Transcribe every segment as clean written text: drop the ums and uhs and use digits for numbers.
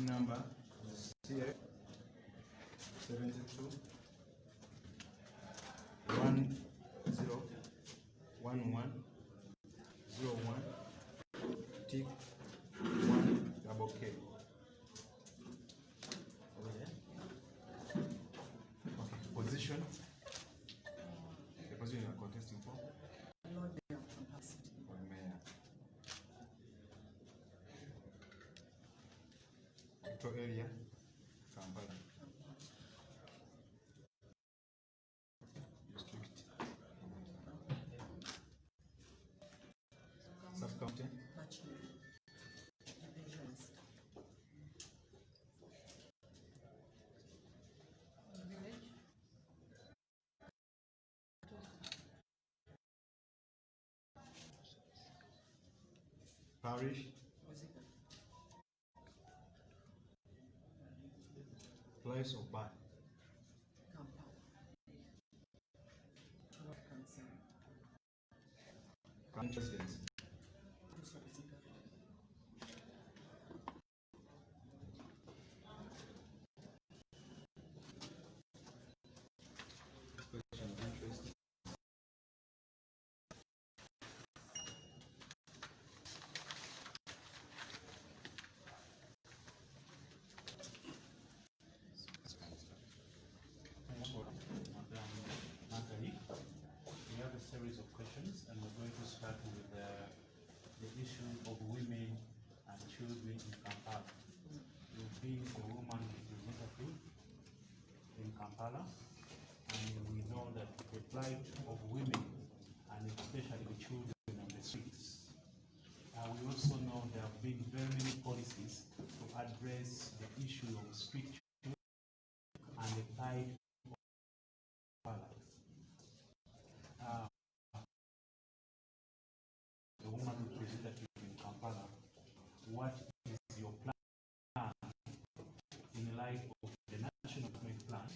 Number CF 72 10 11 01 tick 1 double K. Over there. Okay, position. The position you are contesting for? For mayor. Metro area, Kampala. District. Sub-county. Parish. Place of birth. Current residence. Question of interest. We have a series of questions, and we're going to start with the issue of women and children in Kampala. You've been a woman representative in Kampala, and we know that the plight of women, and especially the children on the streets. We also know there have been very many policies to address the issue of street children and the plight of Kampala. The woman representative in Kampala, what is your plan in light of the national development plan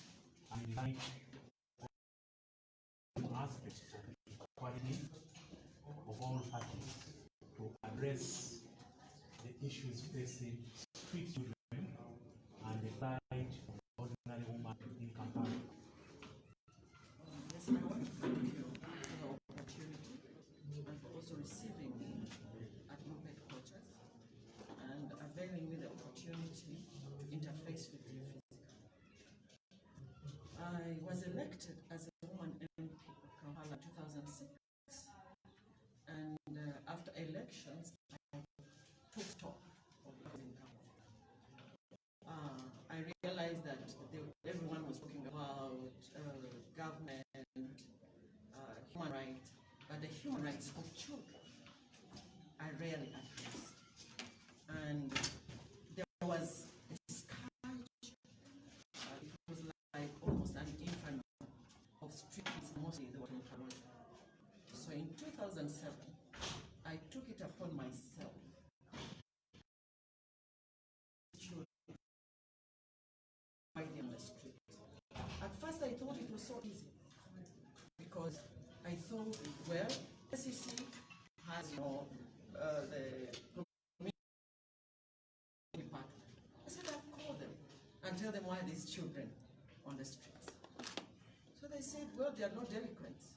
and in light of aspects of equality of all parties to address the issues facing street children and the plight of elected as a woman MP of Kampala in 2006, and after elections, I took stock of what was in Kampala. I realized that everyone was talking about government, human rights, but the human rights of children I rarely addressed. And there was a scourge. It was like almost an inferno of streets, mostly they were in Kampala. So in 2007, I took it upon myself to fight in the street. At first I thought it was so easy because I thought, well, SEC has, the community department. I said, I'll call them and tell them why these children on the streets. So they said, well, they are not delinquents.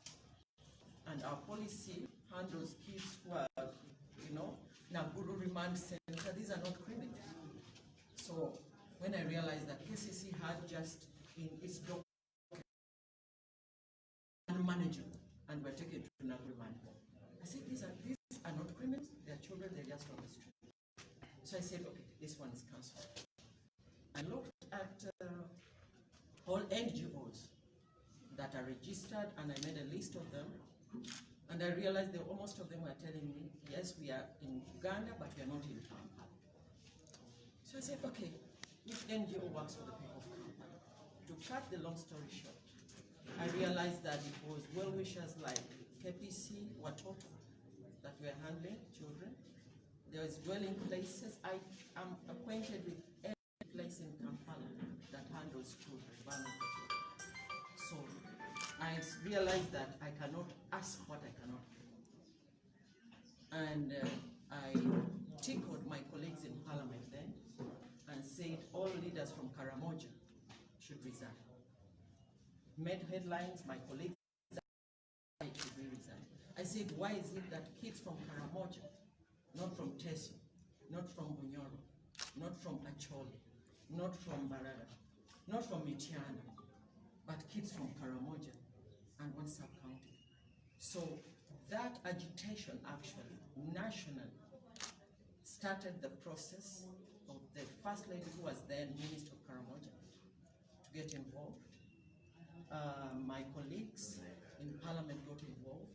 And our policy handles kids who are, Naguru Remand Center, these are not criminals. So when I realized that KCC had just in its document unmanageable and were taken to Naguru Remand Home, I said, these are not criminals, they are children, they're just on the street. So I said, okay, this one is cancelled. I looked at all NGOs that are registered, and I made a list of them. And I realized that most of them were telling me, yes, we are in Uganda, but we are not in Kampala. So I said, okay, if NGO works for the people of Kampala, to cut the long story short, I realized that it was well-wishers like KPC, Watoto, that were handling children. There was dwelling places. I am acquainted with every place in Kampala that handles children, vulnerable children. So I realized that I cannot ask what I cannot give. And I tickled my colleagues in Parliament then and said all leaders from Karamoja should resign. Made headlines, my colleagues should resign. I said, why is it that kids from Karamoja, not from Teso, not from Bunyoro, not from Acholi, not from Barara, not from Michiana, but kids from Karamoja and one sub-county. So that agitation actually, nationally, started the process of the First Lady, who was then Minister of Karamoja, to get involved. My colleagues in Parliament got involved.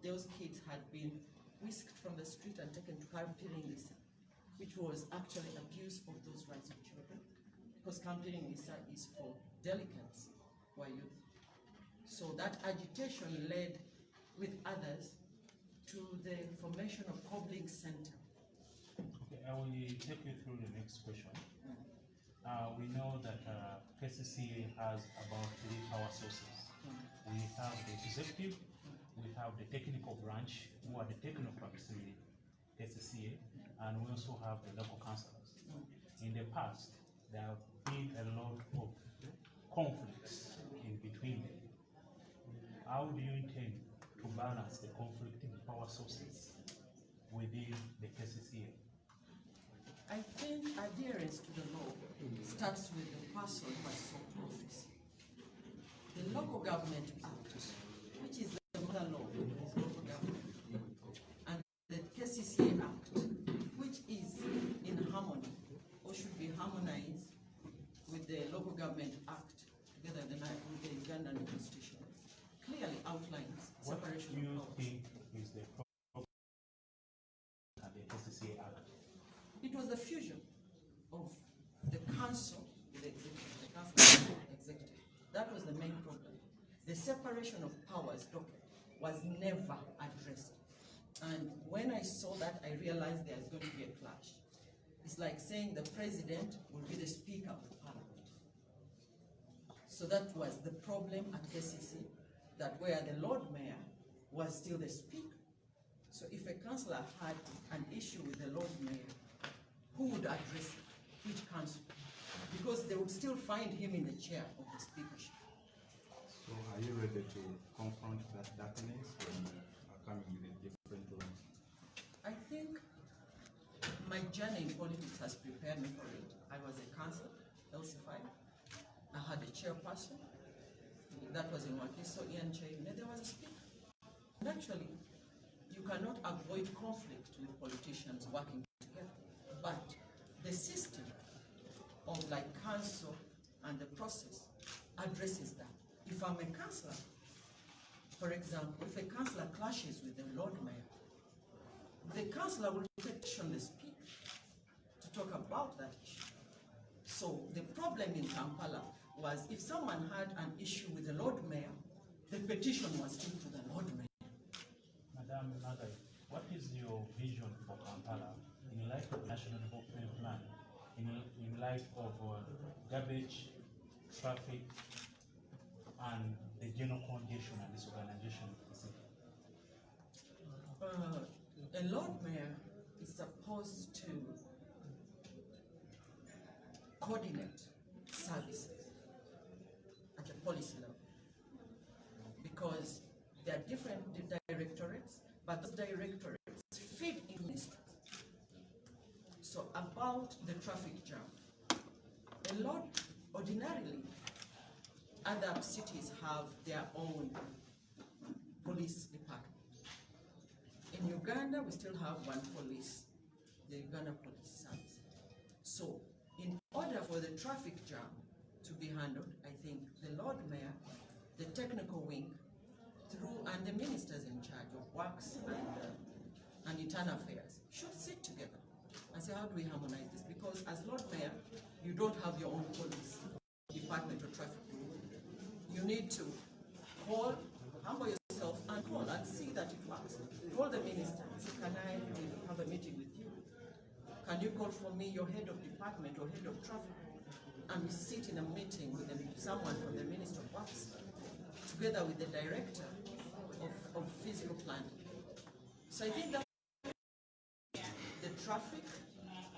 Those kids had been whisked from the street and taken to Camp Lisa, which was actually abuse of those rights of children, because Camp Lisa is for delinquents who are youth. So that agitation led, with others, to the formation of Cobbling Center. Okay, I will take you through the next question. We know that KCCA has about 3 power sources. We have the executive, we have the technical branch, who are the technocrats in the KCCA, and we also have the local councillors. In the past, there have been a lot of conflicts in between them. How do you intend to balance the conflicting power sources within the KCCA? I think adherence to the law starts with the person who has sought office. The Local Government Act, which is the mother law of local government, and the KCCA Act, which is in harmony, or should be harmonized with the Local Government Act, together with the Ugandan Constitution, clearly outlines separation of powers. What do you think is the problem at the KCCA Act? It was the fusion of the council with the executive, the council with the executive. That was the main problem. The separation of powers document was never addressed. And when I saw that, I realized there's going to be a clash. It's like saying the president will be the speaker of the parliament. So that was the problem at KCC, that where the Lord Mayor was still the speaker. So if a councillor had an issue with the Lord Mayor, who would address it? Which council? Because they would still find him in the chair of the speakership. So are you ready to confront that darkness when coming with different laws? I think my journey in politics has prepared me for it. I was a councillor, LC5. I had a chairperson, that was in Wakiso, Ian Chain, there was a speaker. And actually, you cannot avoid conflict with politicians working together. But the system of like council and the process addresses that. If I'm a councillor, for example, if a councillor clashes with the Lord Mayor, the councillor will petition the speaker to talk about that issue. So the problem in Kampala was if someone had an issue with the Lord Mayor, the petition was taken to the Lord Mayor. Madam Nagai, what is your vision for Kampala in light of National Development Plan, in light of garbage, traffic, and the general condition and disorganization of the city? A Lord Mayor is supposed to coordinate services at a policy level, because there are different directorates, but those directorates feed into ministries. So about the traffic jam, a lot, ordinarily, other cities have their own police department. In Uganda, we still have one police, the Uganda Police Service. So in order for the traffic jam to be handled, I think the Lord Mayor, the technical wing, and the ministers in charge of works and internal affairs should sit together and say, how do we harmonize this? Because as Lord Mayor, you don't have your own police department or traffic. You need to call, humble yourself and call and see that it works. Call the minister and say, can I have a meeting with you? Can you call for me your head of department or head of traffic? And we sit in a meeting with someone from the Minister of Works, together with the director of physical planning. So I think that the traffic,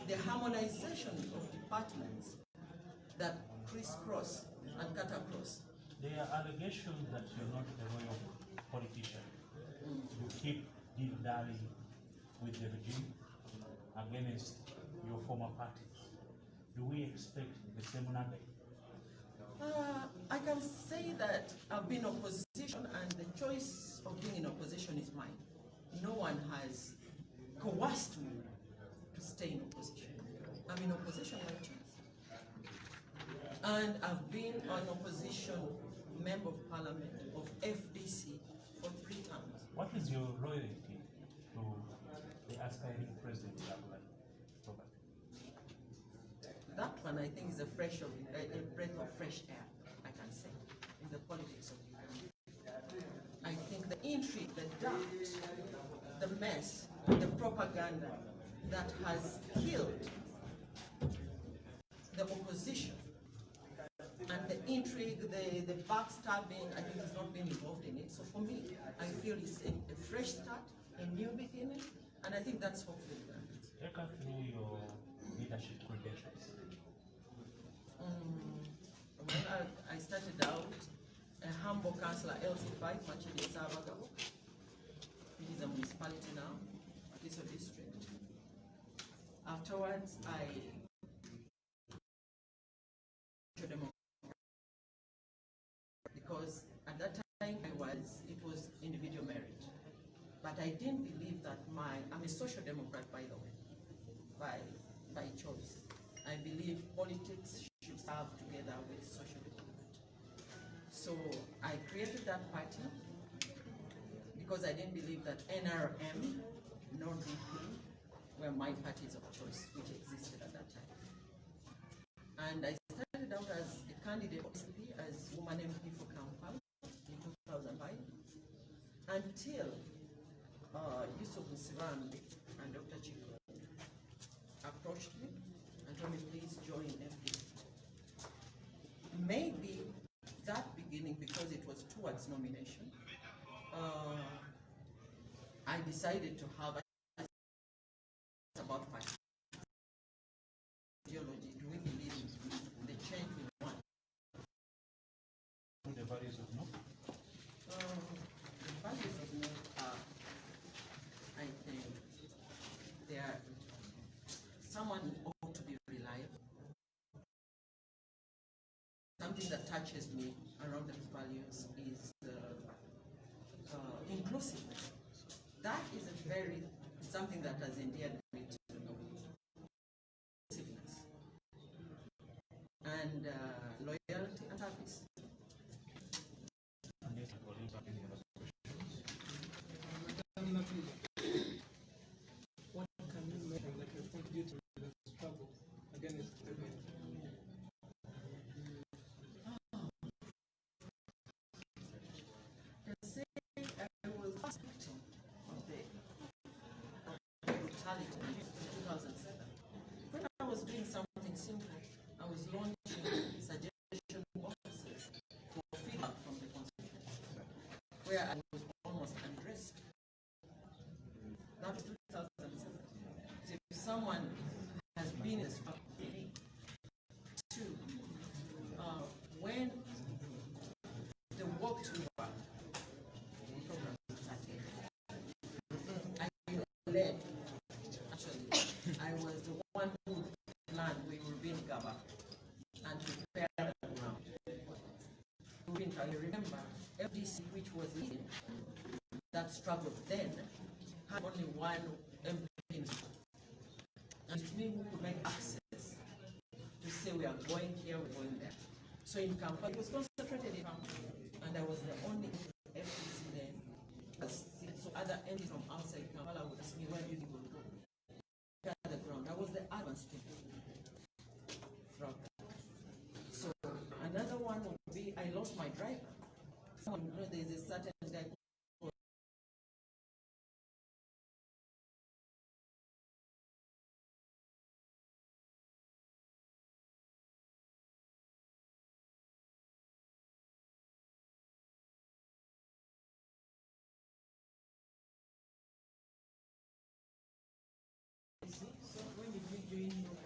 the harmonization of departments that crisscross and cut across. There are allegations that you're not a royal politician. You keep dilly-dallying with the regime against your former parties. Do we expect the same Nagai? I can say that I've been opposition, and the choice of being in opposition is mine. No one has coerced me to stay in opposition. I'm in opposition by choice. And I've been an opposition member of parliament of FDC for 3 terms. What is your loyalty to the aspiring president, Robert? That one, I think, is a breath of fresh air, I can say, in the politics of Uganda. I think the intrigue, the doubt, the mess, the propaganda that has killed the opposition, and the intrigue, the backstabbing, I think has not been involved in it. So for me, I feel it's a fresh start, a new beginning, and I think that's hopefully that. Take us through your leadership credentials. Well, I started out a humble councillor, LC5, Machidi Sabagabo. It is a municipality now, it's a district. Afterwards, because at that time it was individual merit. But I didn't believe that I'm a social democrat, by the way, by choice. I believe politics should serve together with social development. So I created that party because I didn't believe that NRM nor DP were my parties of choice, which existed at that time. And I started out as a candidate as woman MP for Kampala in 2005 until Yusuf Sivan and Dr. Chico approached me and told me, please join FD. Maybe that beginning, because it was towards nomination, I decided to have about my ideology. Do we believe in the change we want? The values of NUP? The values of NUP are, I think, they are someone ought to be reliable. something that touches me around those values is inclusiveness. That is something that has endeared me to inclusiveness and loyalty and service. What can you mention that will contribute to the struggle against women? I was a victim of the brutality in 2007. When I was doing something simple, I was launching suggestion boxes for feedback from the constituents, where I was almost undressed. That was 2007. So if someone has been in a struggle, two, when the walk to work program started, I led. Actually, I was the one who planned. We were being Gaba and prepare the ground. I remember FDC, which was leading that struggle then, had only one MP, and it means we could make access to say we are going here, we're going there. So in Kampala, it was concentrated in Kampala, and I was the only FDC then. So other MPs from outside Kampala would ask me, where do you go? Prepare the ground. I was the advanced team. So another one would be, I lost my driver. Someone, there's a certain guy called So when did you join your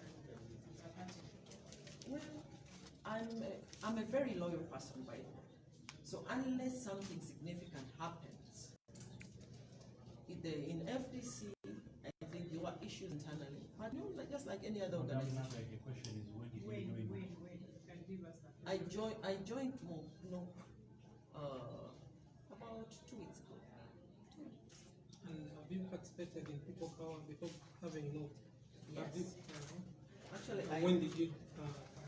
party? Well, I'm a very loyal person by the way. So unless something significant happens, in FDC, I think there were issues internally, but no, just like any other organization. The question is, when did you join? When? Can you give us that? I joined about 2 weeks ago. And have you participated in people power before having moved? Have you, Yes. Actually, when did you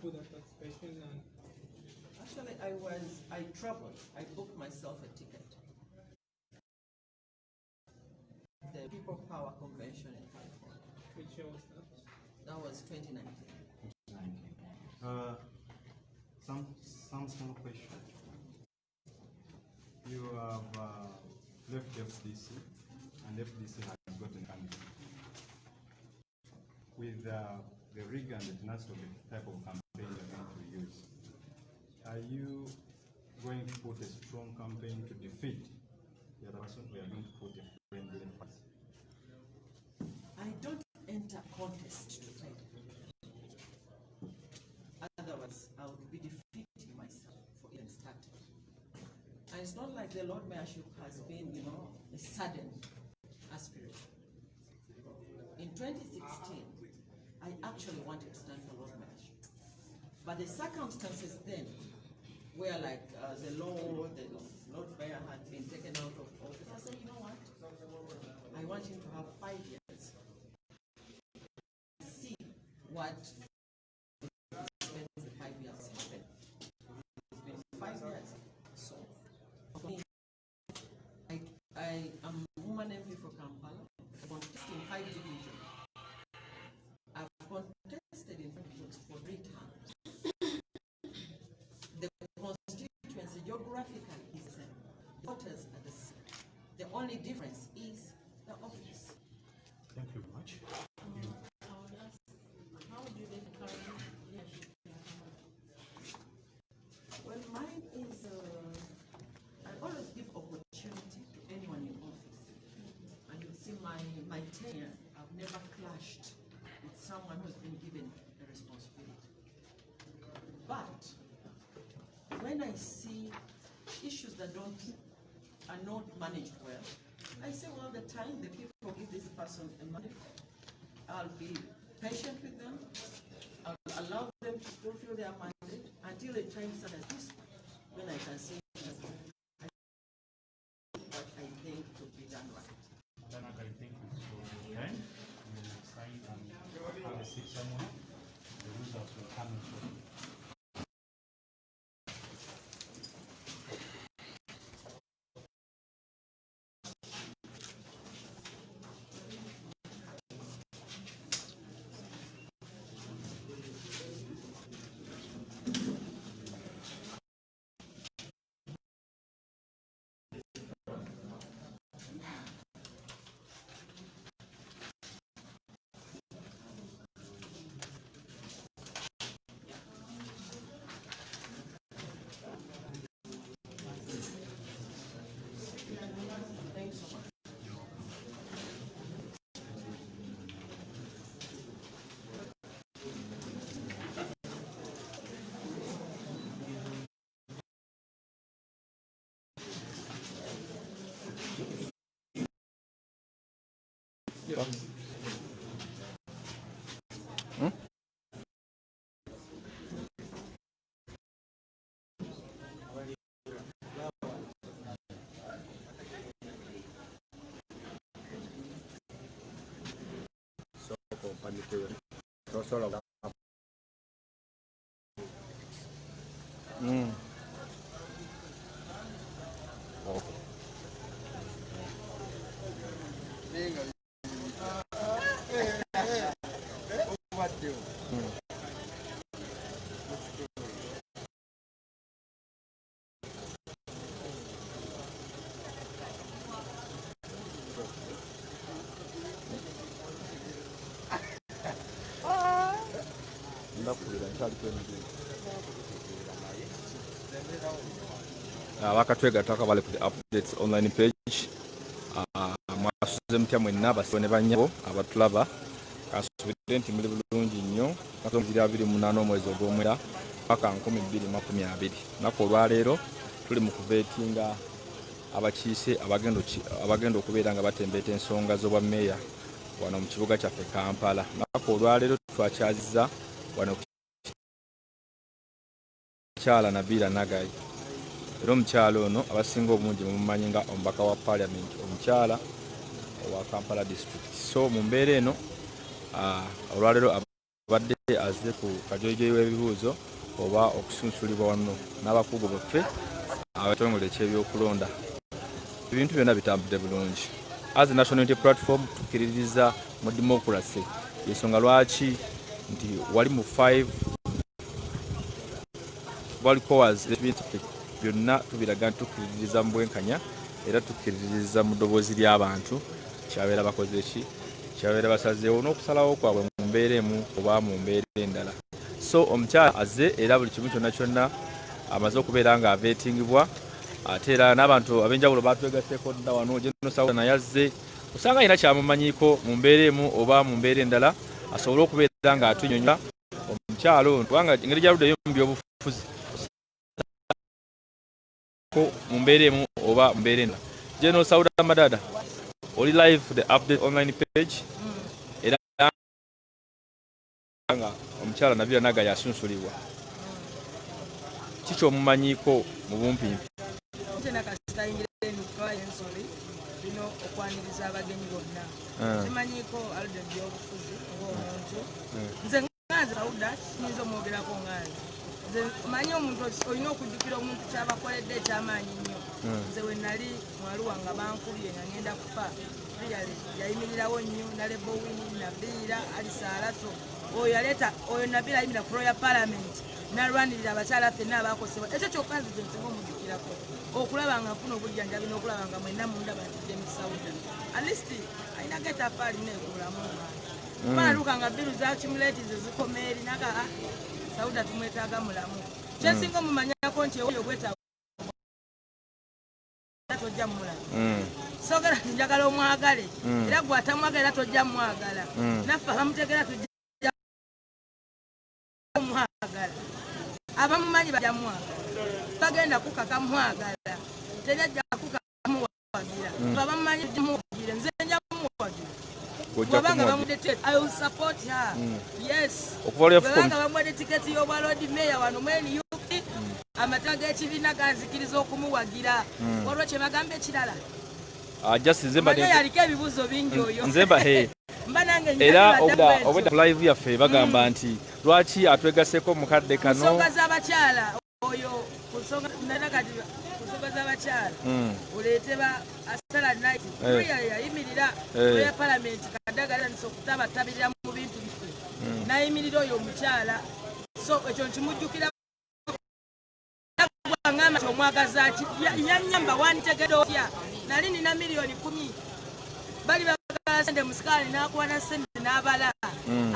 do that participation? And Actually, I traveled. I booked myself a ticket. The People Power Convention in California. which year was that? That was 2019. Some small question. You have left FDC, and FDC has gotten candidate. With the rigor and the tenacity of the type of campaign you're going to use, are you going to put a strong campaign to defeat the other person, or are you going to put a friendly fight? I don't enter contest to fight. Otherwise, I would be defeating myself for even starting. And it's not like the Lord Mayorship has been, a sudden aspiration. In 2016, I actually wanted to stand for Lord Mayorship. But the circumstances then were like the Lord Mayor had been taken out of office. I said, you know what? I want him to have 5 years. See what spends the 5 years happen. It's been 5 years. So for me, I am a woman MP for Kampala. I contested in 5 divisions. I've contested in 5 divisions for 3 times. The constituency geographically is the same. Voters are the same. The only difference is the office. Thank you very much. how do they currently leadership? Well, mine is, I always give opportunity to anyone in office. And you'll see my tenure, I've never clashed with someone who's been given a responsibility. But when I see issues that are not managed well, I say, well, the time the people give this person a mandate, I'll be patient with them. I'll allow them to fulfill their mandate, and until a time such as this, when I can say what I think could be done right. Then I think it's your time. You will sign and have a seat somewhere. The results will come in shortly. Thanks so much. Bakatwega taka bali ku the updates online page. Mwasuze mutya mwenna basibe ne bannyabo abatulaba kasubidde nti muli bulungi nnyo katonzira 28 omwezi ogw'omwera paka 2020 nako olwaleero tuli mu kuveetinga abakiise abagenda okubeera nga batembeeta ensonga z'obwa meeya wano mu kibuga kyaffe Kampala. Nako olwaleero twakyazizza wano Kyala Nabiira Nagayi. Era omukyala ono abasinga obungi mumumanyi nga omubaka wa Parliament omukyala owa Kampala District. So mu mbeera eno olwaleero abadde azze ku kajojoyi w'ebibuuzo oba okusunsulibwa wano n'abakugu baffe abatongole ekyebyokulonda. Ebintu byonna bitambudde bulungi. As a National Unity Platform tukkiririza mu democracy. Ensonga lwaki nti wali mu 5 Valcoas byonna tubiraga tukkiririza mu bwenkanya era tukkiririza mu ddoboozi ly'abantu kyabeera bakoze ki kyabeera basazeewo n'okusalawo kwabwe mu mbeera emu oba mu mbeera endala. So omukyala azze era buli kimu kyonna kyonna amaze okubeera nga aveetingibwa ate era n'abantu ab'enjawulo batwegatteko dda wano General Sauda naye azze osanga alina kyamumanyiiko mu mbeera emu oba mu mbeera endala asobole okubeera nga atunyonyola omukyala ono kubanga engeri gyaluddeyo mu byobufuzi mu mbeera emu oba mu mbeera endala. General Sauda Madada oli live the update online page era nga omukyala Nabiira Nagayi yasunsulibwa kiki omumanyiiko mu bumpimpi? Bino okwaniriza abagenyi bonna simanyiiko aludde byobufuzi ng'omuntu nze nganze Sauda kiyinza omwogerako nganze nze manyi omuntu olina okujjukira omuntu kyabakoledde ekyamaanyi nnyo. Nze we nali mwaluwa nga bankubye nga ngenda kufa yayimirirawo nnyo nalebo wini Nabiira alisaalaso oyo yaleeta oyo Nabiira ayimira ku Royal Parliament n'alwanirira abakyala ffenna abaakosebwa. Ekyo kyokka nze kye nsinga omujjukirako okulaba nga nfuna obujjanjabi n'okulaba nga mwenna munda bantidde mu Sauda at least ayinako ettaffaali neekulamu baaluka nga bbiru za kimuleeti ze zikoma eri naga Sauda tumwetaaga mulamu. Kyensinga omumanyako nti ewoyo gwetaaga tojja mulamu sogera njagala omwagale era gwe atamwagala era tojja mwagala naffe abamutegera tujja mwagala abamumanyi bajja mwagala bagenda kukaka mwagala tejajja kukamuwagira abamumanyi muwagira nze nja muwagira wabanga bamudde ticket I will support her yes wabanga bamudde tiketi y'obwa Lord Mayor wano mwene UP amateeka g'ekibiina ganzikiriza okumuwagira waliwo kye bagamba ekirala just nzemba yaliko ebibuuzo bingi oyo nzemba mba nange era obudda live yaffe bagamba nti lwaki atwegaseko mukadde kano nsonga z'abakyala oyo ku nsonga z'abakyala oleete ba asala night yayimirira oya palamenti kadagalanisa okutabatabirira mu bintu bife nayimirira oyo omukyala so ekyo nkimujjukira ngamba omwagaza ati yanyamba wantegedde otya nali nina miliyoni 10 bali bagala sente musikaali n'akwana sente n'abala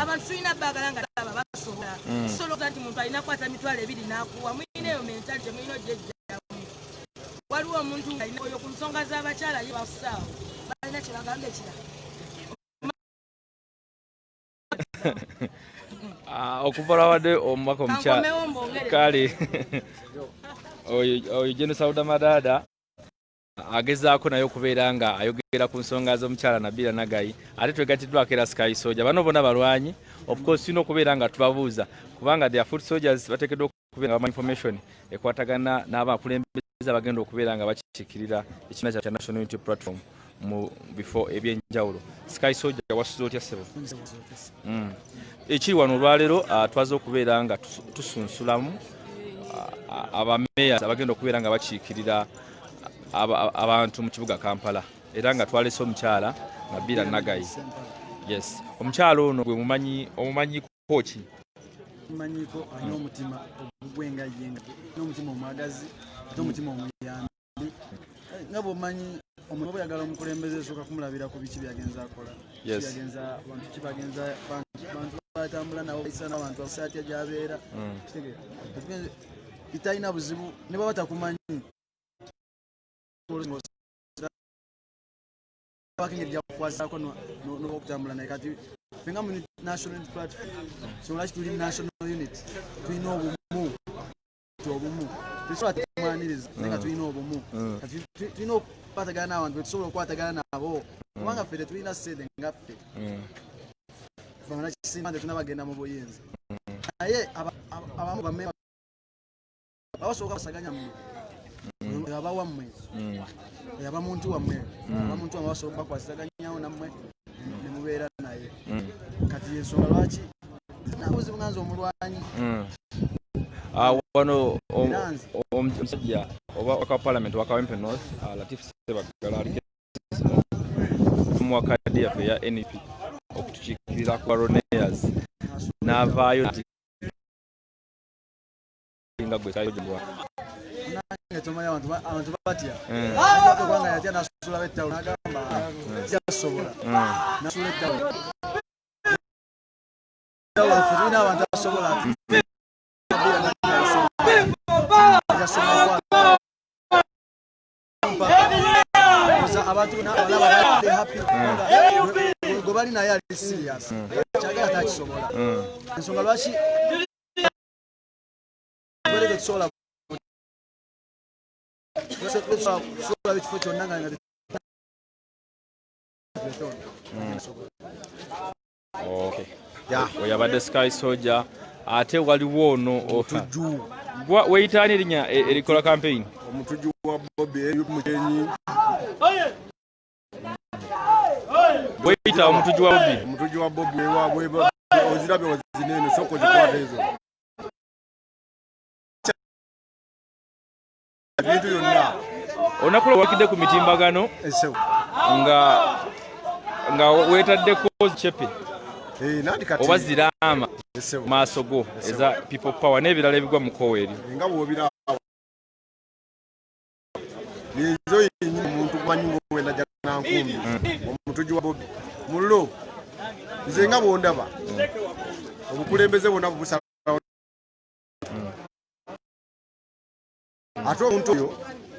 abantu tulina bagala nga laba basobola kisobola nti muntu alina kwata mitwalo 2 n'akuwa mwine eyo mentality mwine ojejjamu waliwo omuntu alina oyo ku nsonga z'abakyala ye basaawo balina kye bagamba ekirala okuva lwawadde omubaka omukyala kale oyo Jeno Sauda Madada agezaako naye okubeera nga ayogera ku nsonga z'omukyala Nabila Nagayi ate twegatiddwako era Sky Soldier bano bonna balwanyi of course tulina okubeera nga tubabuuza kubanga the foot soldiers bateekeddwa okubeera nga information ekwatagana n'abakulembeze abagenda okubeera nga bakiikirira ekibiina kya National Unity Platform mu bifo ebyenjawulo. Sky Soldier wasuze otya ssebo? Ekiri wano olwaleero twaze okubeera nga tusunsulamu abameya abagenda okubeera nga bakiikirira abantu mu kibuga Kampala era nga twalese omukyala Nabila Nagayi. Yes, omukyala ono gwe omumanyi koki? Manyiko alina omutima ogugwenga yenga n'omutima omwagazi ate omutima omuyambi nga bw'omanyi omuntu oba oyagala omukulembeze esooka kumulabira ku biki byagenza akola bantu batambula nabo bayisa n'abantu abasaatya gy'abeera italina buzibu ne baba batakumanyi bakengeri gyakukwasako n'okutambula naye kati fenga mu National Unity Platform so lwaki tuli National Unity tulina obumu tusobola tumwaniriza naye nga tulina obumu kati tulina okukwatagana n'abantu betusobola okukwatagana nabo kubanga ffe tetulina ssente ngaffe fana kisimba nti tunabagenda mu buyinza naye abamu bammwe babasoboka basaganya mmwe aba wammwe aba muntu wammwe basobola bakwasizaganyawo nammwe ne mubeera naye kati ensonga lwaki nabuzibu nganza omulwanyi wano omusajja oba waka parliament waka Wempe North Latif Sebagala aliko mu wakadi yaffe ya NUP okutukiikirira ku baroneyers n'avaayo nga gwe sayojibwa nange tomanyi abantu batya kubanga yatya nasula bettawulo n'agamba kyasobola nasula ettawulo tulina abantu asobola abantu gwe bali naye ali serious kyagala takisobola ensonga lwaki tusobola ekifo kyonna nga oyo abadde Sky Soldier ate waliwo ono weyitaani erinnya erikola campaign omutuju wa Bobi mukenyi weyita omutuju wa Bobi ozirabye wazinene soko zikwata ezo bintu yonna onakula wakidde ku mitimbagano nga weetaddeko chepe oba ziraama maaso go eza people power n'ebirala ebigwa mu koweri nga bw'obiraba ezo yennyini omuntu kumanyi ng'owenda jagana nkumbi omutuju wa Bobi mullo nze nga bw'ondaba obukulembeze bwonna bubusalawo ate omuntu oyo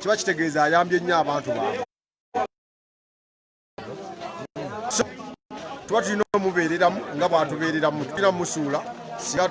kiba kitegeeza ayambye nnyo abantu baabwe tuba tulina omubeereramu nga bwatubeereramu tulina musuula singa